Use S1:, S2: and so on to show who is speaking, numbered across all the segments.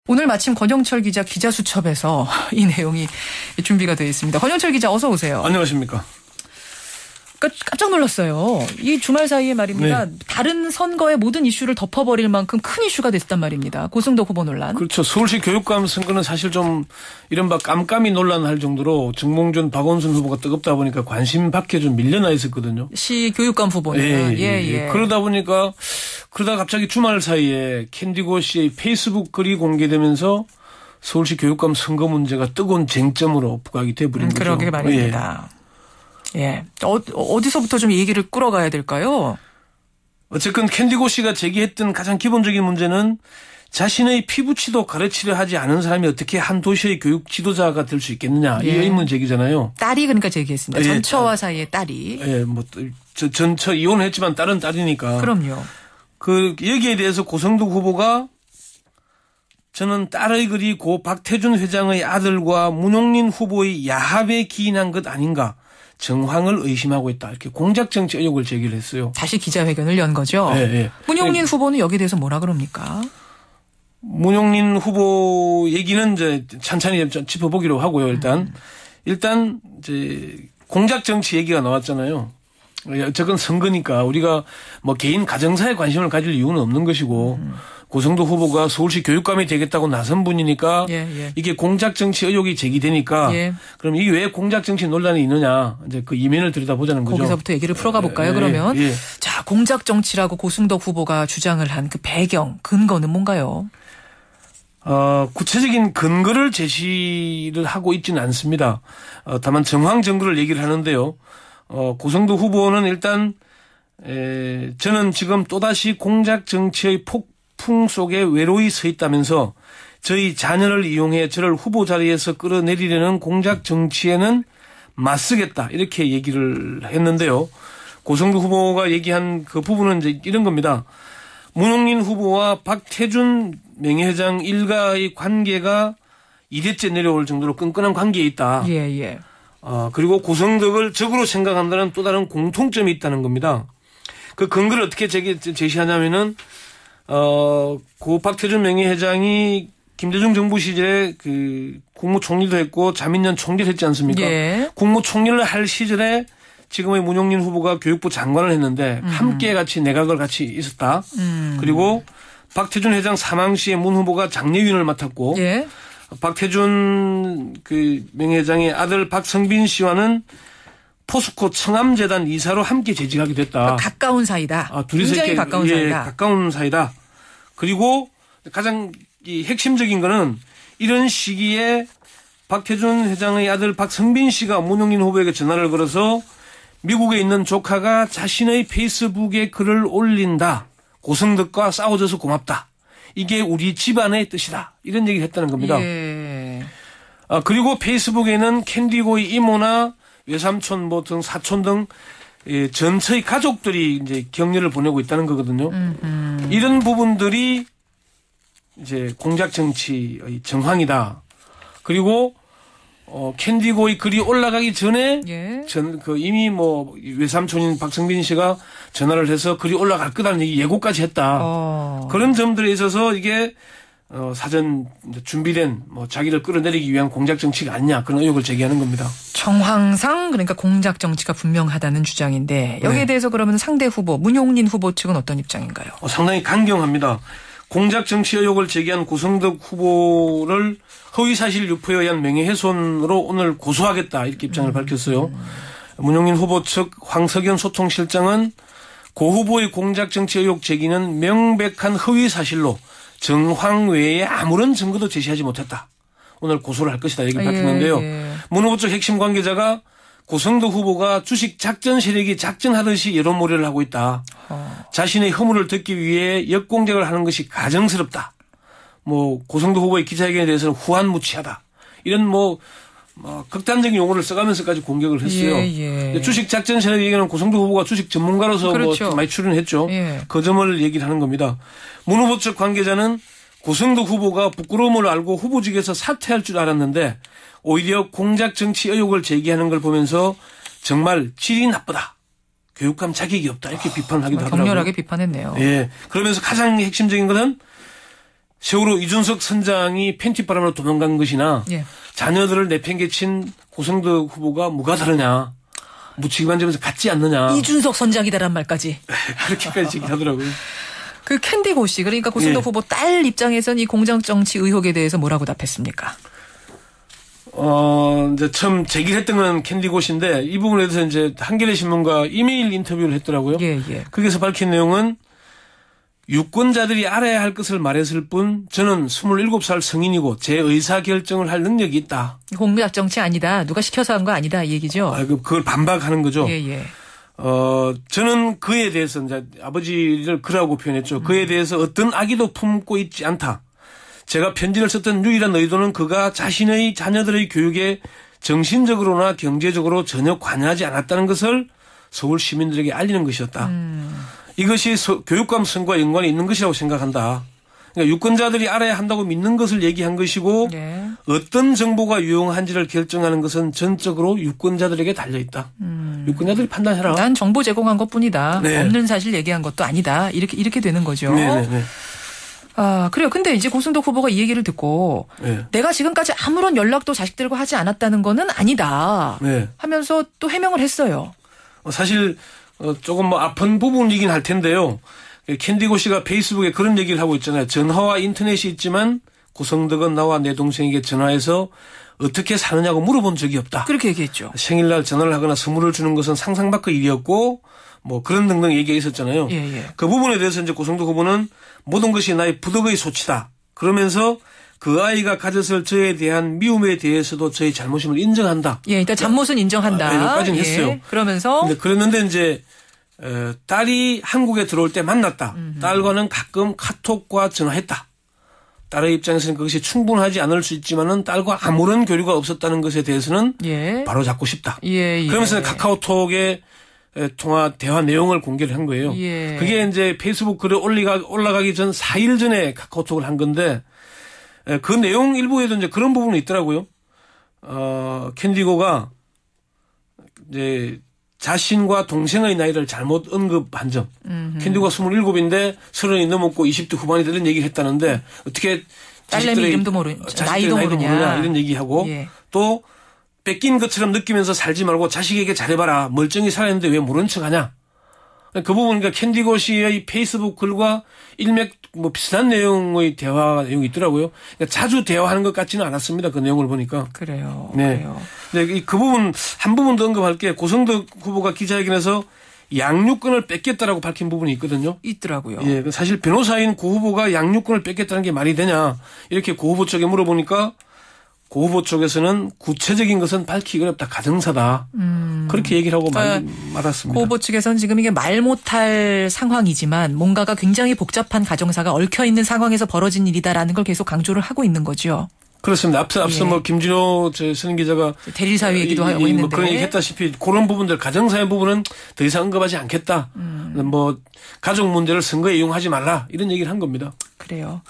S1: 오늘 마침 권영철 기자 기자수첩에서 이 내용이 준비가 되어 있습니다. 권영철 기자 어서 오세요.
S2: 안녕하십니까.
S1: 깜짝 놀랐어요. 이 주말 사이에 말입니다. 네. 다른 선거의 모든 이슈를 덮어버릴 만큼 큰 이슈가 됐단 말입니다. 고승덕 후보 논란.
S2: 그렇죠. 서울시 교육감 선거는 사실 좀 이른바 깜깜이 논란할 정도로 정몽준, 박원순 후보가 뜨겁다 보니까 관심 밖에 좀 밀려나 있었거든요.
S1: 시 교육감 후보는.
S2: 예. 그러다 갑자기 주말 사이에 캔디고 씨의 페이스북 글이 공개되면서 서울시 교육감 선거 문제가 뜨거운 쟁점으로 부각이 돼버린 거죠.
S1: 그러게 말입니다. 예. 어디서부터 좀 얘기를 끌어가야 될까요?
S2: 어쨌건 캔디고 씨가 제기했던 가장 기본적인 문제는 자신의 피부치도 가르치려 하지 않은 사람이 어떻게 한 도시의 교육 지도자가 될 수 있겠느냐. 이 의문 제기잖아요.
S1: 딸이 그러니까 제기했습니다. 전처와 사이의 딸이.
S2: 전처 이혼했지만 딸은 딸이니까.
S1: 그럼요.
S2: 여기에 대해서 고성덕 후보가 저는 딸의 글이 고 박태준 회장의 아들과 문용린 후보의 야합에 기인한 것 아닌가. 정황을 의심하고 있다. 이렇게 공작정치 의혹을 제기를 했어요.
S1: 다시 기자회견을 연 거죠?
S2: 네.
S1: 문용린 후보는 여기에 대해서 뭐라 그럽니까?
S2: 문용린 후보 얘기는 이제 찬찬히 짚어보기로 하고요. 일단 이제 공작정치 얘기가 나왔잖아요. 어쨌건 선거니까 우리가 뭐 개인 가정사에 관심을 가질 이유는 없는 것이고 고성도 후보가 서울시 교육감이 되겠다고 나선 분이니까 이게 공작정치 의혹이 제기되니까 그럼 이게 왜 공작정치 논란이 있느냐 이제 그 이면을 들여다보자는 거죠.
S1: 거기서부터 얘기를 풀어가 볼까요? 그러면 자 공작정치라고 고승덕 후보가 주장을 한 그 배경 근거는 뭔가요?
S2: 구체적인 근거를 제시를 하고 있지는 않습니다. 다만 정황 증거를 얘기를 하는데요. 고성도 후보는 일단 저는 지금 또다시 공작정치의 폭풍 속에 외로이 서 있다면서 저희 자녀를 이용해 저를 후보 자리에서 끌어내리려는 공작정치에는 맞서겠다 이렇게 얘기를 했는데요. 고성도 후보가 얘기한 그 부분은 이제 이런 겁니다. 문용린 후보와 박태준 명예회장 일가의 관계가 2대째 내려올 정도로 끈끈한 관계에 있다. 그리고 고성덕을 적으로 생각한다는 또 다른 공통점이 있다는 겁니다. 그 근거를 어떻게 제시하냐면은, 고 박태준 명예회장이 김대중 정부 시절에 그 국무총리도 했고 자민련 총리를 했지 않습니까? 국무총리를 할 시절에 지금의 문용린 후보가 교육부 장관을 했는데 함께 같이 내각을 같이 있었다. 그리고 박태준 회장 사망 시에 문 후보가 장례위원을 맡았고 박태준 그 명예회장의 아들 박성빈 씨와는 포스코 청암재단 이사로 함께 재직하게 됐다.
S1: 가까운 사이다. 굉장히 가까운 사이다.
S2: 가까운 사이다. 그리고 가장 이 핵심적인 거는 이런 시기에 박태준 회장의 아들 박성빈 씨가 문용린 후보에게 전화를 걸어서 미국에 있는 조카가 자신의 페이스북에 글을 올린다. 고성덕과 싸워줘서 고맙다. 이게 우리 집안의 뜻이다. 이런 얘기를 했다는 겁니다. 그리고 페이스북에는 캔디고의 이모나 외삼촌 뭐 등 사촌 등 전처의 가족들이 이제 격려를 보내고 있다는 거거든요. 이런 부분들이 이제 공작 정치의 정황이다. 그리고 캔디고의 글이 올라가기 전에 이미 뭐 외삼촌인 박성빈 씨가 전화를 해서 글이 올라갈 거다는 얘기 예고까지 했다. 그런 점들에 있어서 이게 사전 준비된 뭐 자기를 끌어내리기 위한 공작 정치가 아니냐 그런 의혹을 제기하는 겁니다.
S1: 정황상 그러니까 공작 정치가 분명하다는 주장인데 여기에 대해서 그러면 상대 후보 문용린 후보 측은 어떤 입장인가요?
S2: 상당히 강경합니다. 공작 정치 의혹을 제기한 고성덕 후보를 허위사실 유포에 의한 명예훼손으로 오늘 고소하겠다 이렇게 입장을 밝혔어요. 문용린 후보 측 황석연 소통실장은 고 후보의 공작 정치 의혹 제기는 명백한 허위사실로 정황 외에 아무런 증거도 제시하지 못했다. 오늘 고소를 할 것이다 얘기를 밝혔는데요. 문 후보 측 핵심 관계자가 고성덕 후보가 주식 작전 세력이 작전하듯이 여론몰이를 하고 있다. 자신의 허물을 듣기 위해 역공작을 하는 것이 가정스럽다. 뭐 고성덕 후보의 기자회견에 대해서는 후한무치하다. 이런 극단적인 용어를 써가면서까지 공격을 했어요. 주식 작전 세력 얘기는 고성덕 후보가 주식 전문가로서 뭐 많이 출연했죠. 그 점을 얘기를 하는 겁니다. 문 후보 측 관계자는 고성덕 후보가 부끄러움을 알고 후보직에서 사퇴할 줄 알았는데 오히려 공작 정치 의혹을 제기하는 걸 보면서 정말 질이 나쁘다. 교육감 자격이 없다. 이렇게 비판을 하기도 하더라고요.
S1: 격렬하게 비판했네요.
S2: 그러면서 가장 핵심적인 것은 세월호 이준석 선장이 팬티바람으로 도망간 것이나
S1: 예.
S2: 자녀들을 내팽개친 고성덕 후보가 뭐가 다르냐. 무책임한 점에서 같지 않느냐.
S1: 이준석 선장이다란 말까지.
S2: 그렇게까지 얘기하더라고요.
S1: 그 캔디고 씨, 그러니까 고성덕
S2: 예.
S1: 후보 딸 입장에서는 이 공작정치 의혹에 대해서 뭐라고 답했습니까?
S2: 이제 처음 제기를 했던 건 캔디고 씨인데 이 부분에 대해서 이제 한겨레 신문과 이메일 인터뷰를 했더라고요.
S1: 예, 예.
S2: 거기서 밝힌 내용은 유권자들이 알아야 할 것을 말했을 뿐 저는 27살 성인이고 제 의사결정을 할 능력이 있다.
S1: 공작정치 아니다. 누가 시켜서 한 거 아니다. 이 얘기죠.
S2: 그걸 반박하는 거죠.
S1: 예, 예.
S2: 저는 그에 대해서 이제 아버지를 그라고 표현했죠. 그에 대해서 어떤 악의도 품고 있지 않다. 제가 편지를 썼던 유일한 의도는 그가 자신의 자녀들의 교육에 정신적으로나 경제적으로 전혀 관여하지 않았다는 것을 서울 시민들에게 알리는 것이었다. 이것이 교육감 선거와 연관이 있는 것이라고 생각한다. 그러니까 유권자들이 알아야 한다고 믿는 것을 얘기한 것이고
S1: 네.
S2: 어떤 정보가 유용한지를 결정하는 것은 전적으로 유권자들에게 달려있다. 유권자들이 판단해라.
S1: 난 정보 제공한 것뿐이다.
S2: 네.
S1: 없는 사실 얘기한 것도 아니다. 이렇게 되는 거죠.
S2: 네네네.
S1: 아, 그래요. 근데 이제 고승덕 후보가 이 얘기를 듣고
S2: 네.
S1: 내가 지금까지 아무런 연락도 자식들과 하지 않았다는 거는 아니다.
S2: 네.
S1: 하면서 또 해명을 했어요.
S2: 사실 조금 뭐 아픈 부분이긴 할 텐데요. 캔디고 씨가 페이스북에 그런 얘기를 하고 있잖아요. 전화와 인터넷이 있지만 고성덕은 나와 내 동생에게 전화해서 어떻게 사느냐고 물어본 적이 없다.
S1: 그렇게 얘기했죠.
S2: 생일날 전화를 하거나 선물을 주는 것은 상상 밖의 일이었고 뭐 그런 등등 얘기가 있었잖아요.
S1: 예, 예.
S2: 그 부분에 대해서 이제 고성덕 후보는 모든 것이 나의 부덕의 소치다. 그러면서 그 아이가 가졌을 저에 대한 미움에 대해서도 저의 잘못임을 인정한다.
S1: 예, 일단 잘못은 인정한다.
S2: 여기까지는
S1: 예.
S2: 했어요.
S1: 그러면서
S2: 근데 그랬는데 이제 딸이 한국에 들어올 때 만났다. 딸과는 가끔 카톡과 전화했다. 딸의 입장에서는 그것이 충분하지 않을 수 있지만은 딸과 아무런 교류가 없었다는 것에 대해서는
S1: 예.
S2: 바로 잡고 싶다.
S1: 예, 예.
S2: 그러면서 카카오톡에 대화 내용을 공개를 한 거예요.
S1: 예.
S2: 그게 이제 페이스북 글에 올라가기 전 4일 전에 카카오톡을 한 건데 그 내용 일부에도 이제 그런 부분이 있더라고요. 캔디고가 이제 자신과 동생의 나이를 잘못 언급한 점. 캔디고가 27인데 30이 넘었고 20대 후반이 되는 얘기를 했다는데 어떻게
S1: 딸내미 이름도 나이도 모르냐
S2: 이런 얘기하고
S1: 예.
S2: 또 뺏긴 것처럼 느끼면서 살지 말고 자식에게 잘해봐라. 멀쩡히 살았는데 왜 모른 척하냐. 그 부분 그러니까 캔디고 씨의 페이스북 글과 일맥 뭐 비슷한 내용의 대화 내용이 있더라고요. 그러니까 자주 대화하는 것 같지는 않았습니다. 그 내용을 보니까.
S1: 그래요.
S2: 네.
S1: 그래요.
S2: 네, 그 부분 한 부분 더 언급할게. 고성덕 후보가 기자회견에서 양육권을 뺏겠다라고 밝힌 부분이 있거든요.
S1: 있더라고요.
S2: 예, 사실 변호사인 고 후보가 양육권을 뺏겠다는 게 말이 되냐 이렇게 고 후보 쪽에 물어보니까 고 후보 쪽에서는 구체적인 것은 밝히기 어렵다. 가정사다. 그렇게 얘기를 하고 말았습니다.
S1: 고 후보 측에서는 지금 이게 말 못할 상황이지만 뭔가가 굉장히 복잡한 가정사가 얽혀 있는 상황에서 벌어진 일이다라는 걸 계속 강조를 하고 있는 거죠.
S2: 그렇습니다. 앞서
S1: 예.
S2: 뭐 김진호 선임 기자가
S1: 대리사회 얘기도 하고 있는데
S2: 뭐 그런 얘기 했다시피 그런 부분들 가정사의 부분은 더 이상 언급하지 않겠다. 뭐 가족 문제를 선거에 이용하지 말라 이런 얘기를 한 겁니다.
S1: 그래요.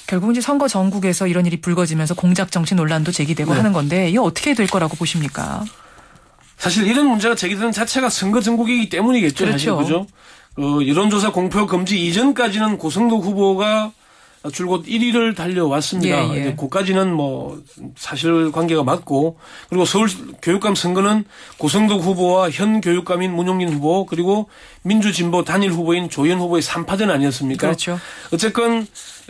S1: 결국 이제 선거 전국에서 이런 일이 불거지면서 공작 정치 논란도 제기되고 하는 건데 이거 어떻게 될 거라고 보십니까?
S2: 사실 이런 문제가 제기되는 자체가 선거 전국이기 때문이겠죠.
S1: 그렇죠.
S2: 사실 그죠? 여론조사 공표 금지 이전까지는 고성덕 후보가 줄곧 1위를 달려왔습니다.
S1: 예, 예.
S2: 이제 그까지는 뭐 사실관계가 맞고 그리고 서울 교육감 선거는 고성덕 후보와 현 교육감인 문용린 후보 그리고 민주진보 단일 후보인 조현 후보의 3파전 아니었습니까?
S1: 그렇죠.
S2: 어쨌건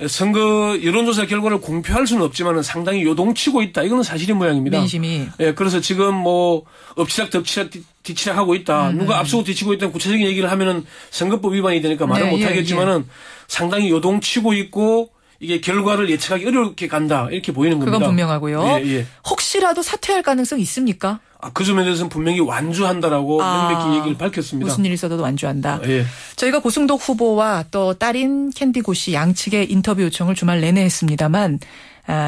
S2: 선거 여론조사 결과를 공표할 수는 없지만 상당히 요동치고 있다. 이거는 사실인 모양입니다.
S1: 민심이.
S2: 예, 그래서 지금 뭐 엎치락 덮치락 뒤치락 하고 있다. 누가 앞서고 뒤치고 있다는 구체적인 얘기를 하면은 선거법 위반이 되니까 말을
S1: 네,
S2: 못
S1: 예,
S2: 하겠지만은 상당히 요동치고 있고 이게 결과를 예측하기 어렵게 간다. 이렇게 보이는 겁니다.
S1: 그건 분명하고요.
S2: 예, 예.
S1: 혹시라도 사퇴할 가능성 있습니까?
S2: 그 점에 대해서는 분명히 완주한다라고 명백히 얘기를 밝혔습니다.
S1: 무슨 일이 있어도 완주한다.
S2: 예.
S1: 저희가 고승덕 후보와 또 딸인 캔디고 씨 양측의 인터뷰 요청을 주말 내내 했습니다만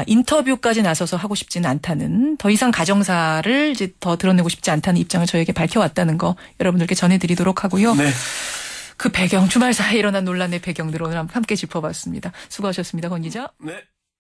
S1: 인터뷰까지 나서서 하고 싶지는 않다는 더 이상 가정사를 이제 더 드러내고 싶지 않다는 입장을 저에게 밝혀왔다는 거 여러분들께 전해드리도록 하고요.
S2: 네.
S1: 그 배경 주말 사이에 일어난 논란의 배경들을 오늘 함께 짚어봤습니다. 수고하셨습니다. 권 기자.
S2: 네.